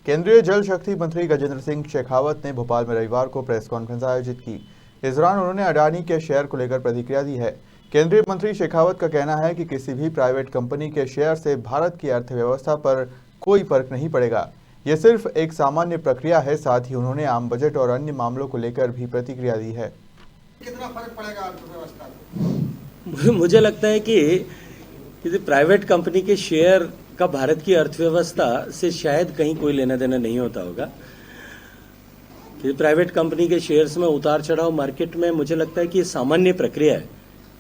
केंद्रीय जल शक्ति मंत्री गजेंद्र सिंह शेखावत ने भोपाल में रविवार को प्रेस कॉन्फ्रेंस आयोजित की। इस दौरान उन्होंने अडानी के शेयर को लेकर प्रतिक्रिया दी है। केंद्रीय मंत्री शेखावत का कहना है कि किसी भी प्राइवेट कंपनी के शेयर से भारत की अर्थव्यवस्था पर कोई फर्क नहीं पड़ेगा। ये सिर्फ एक सामान्य प्रक्रिया है। साथ ही उन्होंने आम बजट और अन्य मामलों को लेकर भी प्रतिक्रिया दी है। कितना फर्क पड़ेगा अर्थव्यवस्था को? मुझे लगता है कि किसी प्राइवेट कंपनी के शेयर का भारत की अर्थव्यवस्था से शायद कहीं कोई लेना देना नहीं होता होगा। कि प्राइवेट कंपनी के शेयर्स में उतार चढ़ाव मार्केट में, मुझे लगता है कि ये सामान्य प्रक्रिया है।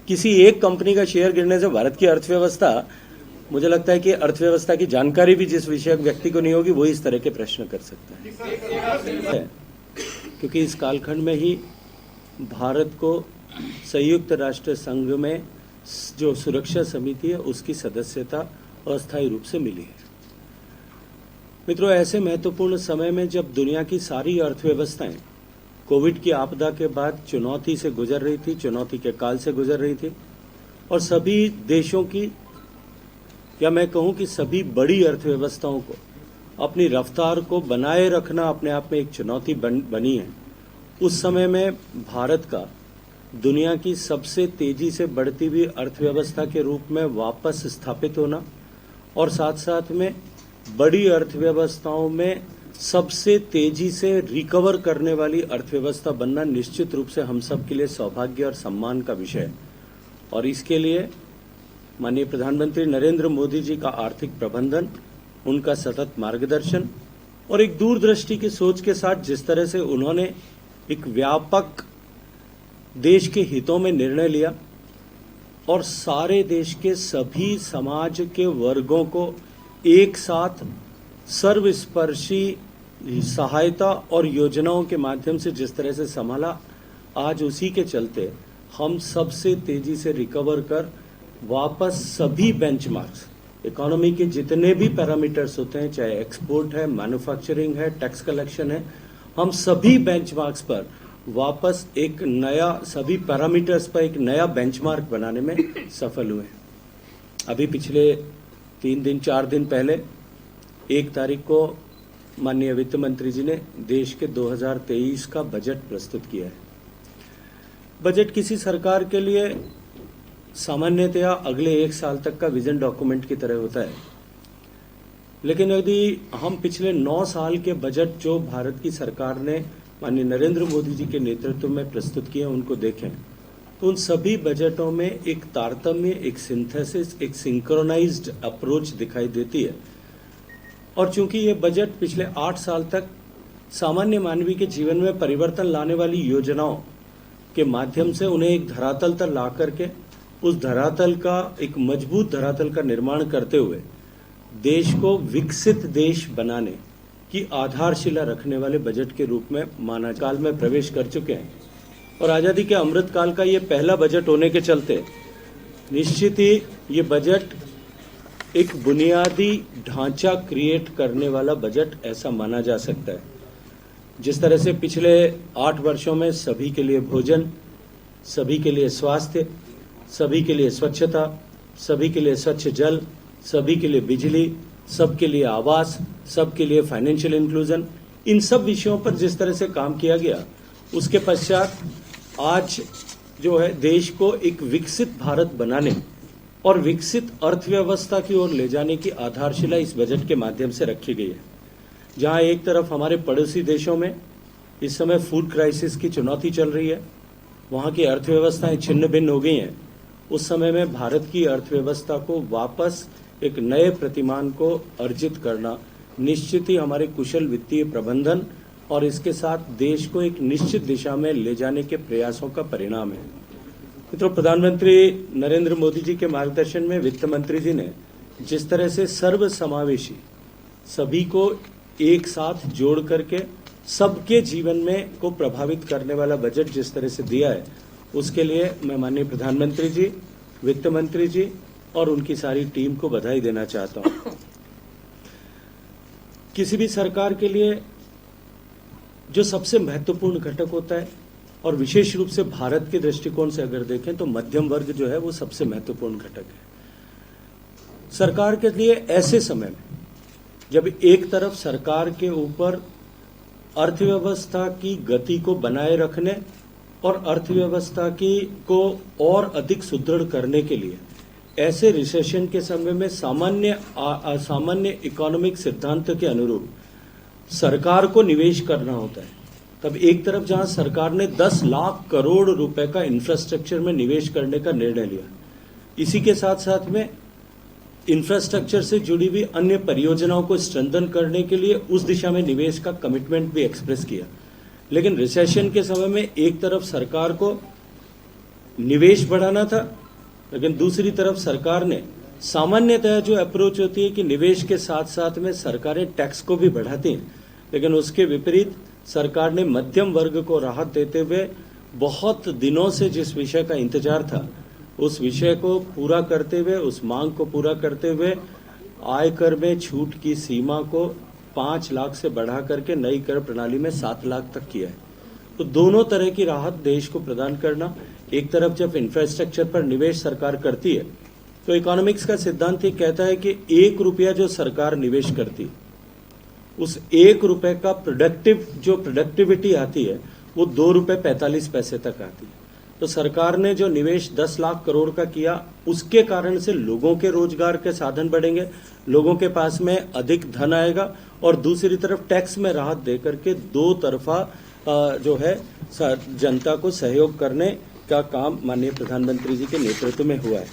किसी एक कंपनी का शेयर गिरने से भारत की अर्थव्यवस्था, मुझे लगता है कि अर्थव्यवस्था की जानकारी भी जिस विषय व्यक्ति को नहीं होगी वही इस तरह के प्रश्न कर सकता है। क्योंकि इस कालखंड में ही भारत को संयुक्त राष्ट्र संघ में जो सुरक्षा समिति है उसकी सदस्यता अस्थायी रूप से मिली है। मित्रों, ऐसे महत्वपूर्ण समय में जब दुनिया की सारी अर्थव्यवस्थाएं कोविड की आपदा के बाद चुनौती से गुजर रही थी, चुनौती के काल से गुजर रही थी, और सभी देशों की, या मैं कहूं कि सभी बड़ी अर्थव्यवस्थाओं को अपनी रफ्तार को बनाए रखना अपने आप में एक चुनौती बनी है, उस समय में भारत का दुनिया की सबसे तेजी से बढ़ती हुई अर्थव्यवस्था के रूप में वापस स्थापित होना और साथ साथ में बड़ी अर्थव्यवस्थाओं में सबसे तेजी से रिकवर करने वाली अर्थव्यवस्था बनना निश्चित रूप से हम सब के लिए सौभाग्य और सम्मान का विषय है। और इसके लिए माननीय प्रधानमंत्री नरेंद्र मोदी जी का आर्थिक प्रबंधन, उनका सतत मार्गदर्शन और एक दूरदृष्टि की सोच के साथ जिस तरह से उन्होंने एक व्यापक देश के हितों में निर्णय लिया और सारे देश के सभी समाज के वर्गों को एक साथ सर्वस्पर्शी सहायता और योजनाओं के माध्यम से जिस तरह से संभाला, आज उसी के चलते हम सबसे तेजी से रिकवर कर वापस सभी बेंचमार्क्स, इकोनॉमी के जितने भी पैरामीटर्स होते हैं, चाहे एक्सपोर्ट है, मैन्युफैक्चरिंग है, टैक्स कलेक्शन है, हम सभी बेंचमार्क्स पर वापस एक नया, सभी पैरामीटर्स पर एक नया बेंचमार्क बनाने में सफल हुए। अभी पिछले 4 दिन पहले 1 तारीख को माननीय वित्त मंत्री जी ने देश के 2023 का बजट प्रस्तुत किया है। बजट किसी सरकार के लिए सामान्यतया अगले 1 साल तक का विजन डॉक्यूमेंट की तरह होता है, लेकिन यदि हम पिछले 9 साल के बजट जो भारत की सरकार ने माननीय नरेंद्र मोदी जी के नेतृत्व में प्रस्तुत किए उनको देखें तो उन सभी बजटों में एक तारतम्य, एक सिंथेसिस, एक सिंक्रोनाइज्ड अप्रोच दिखाई देती है। और चूंकि ये बजट पिछले 8 साल तक सामान्य मानवीय के जीवन में परिवर्तन लाने वाली योजनाओं के माध्यम से उन्हें एक धरातल तक ला करके उस धरातल का, एक मजबूत धरातल का निर्माण करते हुए देश को विकसित देश बनाने की आधारशिला रखने वाले बजट के रूप में माना काल में प्रवेश कर चुके हैं। और आजादी के अमृत काल का ये पहला बजट होने के चलते निश्चित ही ये बजट एक बुनियादी ढांचा क्रिएट करने वाला बजट ऐसा माना जा सकता है। जिस तरह से पिछले 8 वर्षों में सभी के लिए भोजन, सभी के लिए स्वास्थ्य, सभी के लिए स्वच्छता, सभी के लिए स्वच्छ जल, सभी के लिए बिजली, सबके लिए आवास, सबके लिए फाइनेंशियल इंक्लूजन, इन सब विषयों पर जिस तरह से काम किया गया, उसके पश्चात आज जो है देश को एक विकसित भारत बनाने और विकसित अर्थव्यवस्था की ओर ले जाने की आधारशिला इस बजट के माध्यम से रखी गई है। जहां एक तरफ हमारे पड़ोसी देशों में इस समय फूड क्राइसिस की चुनौती चल रही है, वहां की अर्थव्यवस्थाएं छिन्न भिन्न हो गई हैं, उस समय में भारत की अर्थव्यवस्था को वापस एक नए प्रतिमान को अर्जित करना निश्चित ही हमारे कुशल वित्तीय प्रबंधन और इसके साथ देश को एक निश्चित दिशा में ले जाने के प्रयासों का परिणाम है। मित्रों, प्रधानमंत्री नरेंद्र मोदी जी के मार्गदर्शन में वित्त मंत्री जी ने जिस तरह से सर्वसमावेशी, सभी को एक साथ जोड़ करके सबके जीवन में को प्रभावित करने वाला बजट जिस तरह से दिया है, उसके लिए मैं माननीय प्रधानमंत्री जी, वित्त मंत्री जी और उनकी सारी टीम को बधाई देना चाहता हूं। किसी भी सरकार के लिए जो सबसे महत्वपूर्ण घटक होता है, और विशेष रूप से भारत के दृष्टिकोण से अगर देखें तो मध्यम वर्ग जो है वो सबसे महत्वपूर्ण घटक है। सरकार के लिए ऐसे समय में जब एक तरफ सरकार के ऊपर अर्थव्यवस्था की गति को बनाए रखने और अर्थव्यवस्था की को और अधिक सुदृढ़ करने के लिए ऐसे रिसेशन के समय में सामान्य इकोनॉमिक सिद्धांत के अनुरूप सरकार को निवेश करना होता है। तब एक तरफ जहां सरकार ने 10 लाख करोड़ रुपए का इंफ्रास्ट्रक्चर में निवेश करने का निर्णय लिया, इसी के साथ साथ में इंफ्रास्ट्रक्चर से जुड़ी हुई अन्य परियोजनाओं को स्ट्रेंथन करने के लिए उस दिशा में निवेश का कमिटमेंट भी एक्सप्रेस किया। लेकिन रिसेशन के समय में एक तरफ सरकार को निवेश बढ़ाना था, लेकिन दूसरी तरफ सरकार ने सामान्यतः जो अप्रोच होती है कि निवेश के साथ साथ में सरकारें टैक्स को भी बढ़ाती हैं, लेकिन उसके विपरीत सरकार ने मध्यम वर्ग को राहत देते हुए बहुत दिनों से जिस विषय का इंतजार था उस विषय को पूरा करते हुए, उस मांग को पूरा करते हुए आयकर में छूट की सीमा को 5 लाख से बढ़ा करके नई कर प्रणाली में 7 लाख तक किया है। तो दोनों तरह की राहत देश को प्रदान करना, एक तरफ जब इंफ्रास्ट्रक्चर पर निवेश सरकार करती है तो इकोनॉमिक्स का सिद्धांत ये कहता है कि 1 रुपया जो सरकार निवेश करती है उस 1 रुपए का प्रोडक्टिविटी आती है वो 2 रुपए 45 पैसे तक आती है। तो सरकार ने जो निवेश 10 लाख करोड़ का किया उसके कारण से लोगों के रोजगार के साधन बढ़ेंगे, लोगों के पास में अधिक धन आएगा और दूसरी तरफ टैक्स में राहत देकर के दो तरफा जो है जनता को सहयोग करने का काम माननीय प्रधानमंत्री जी के नेतृत्व में हुआ है।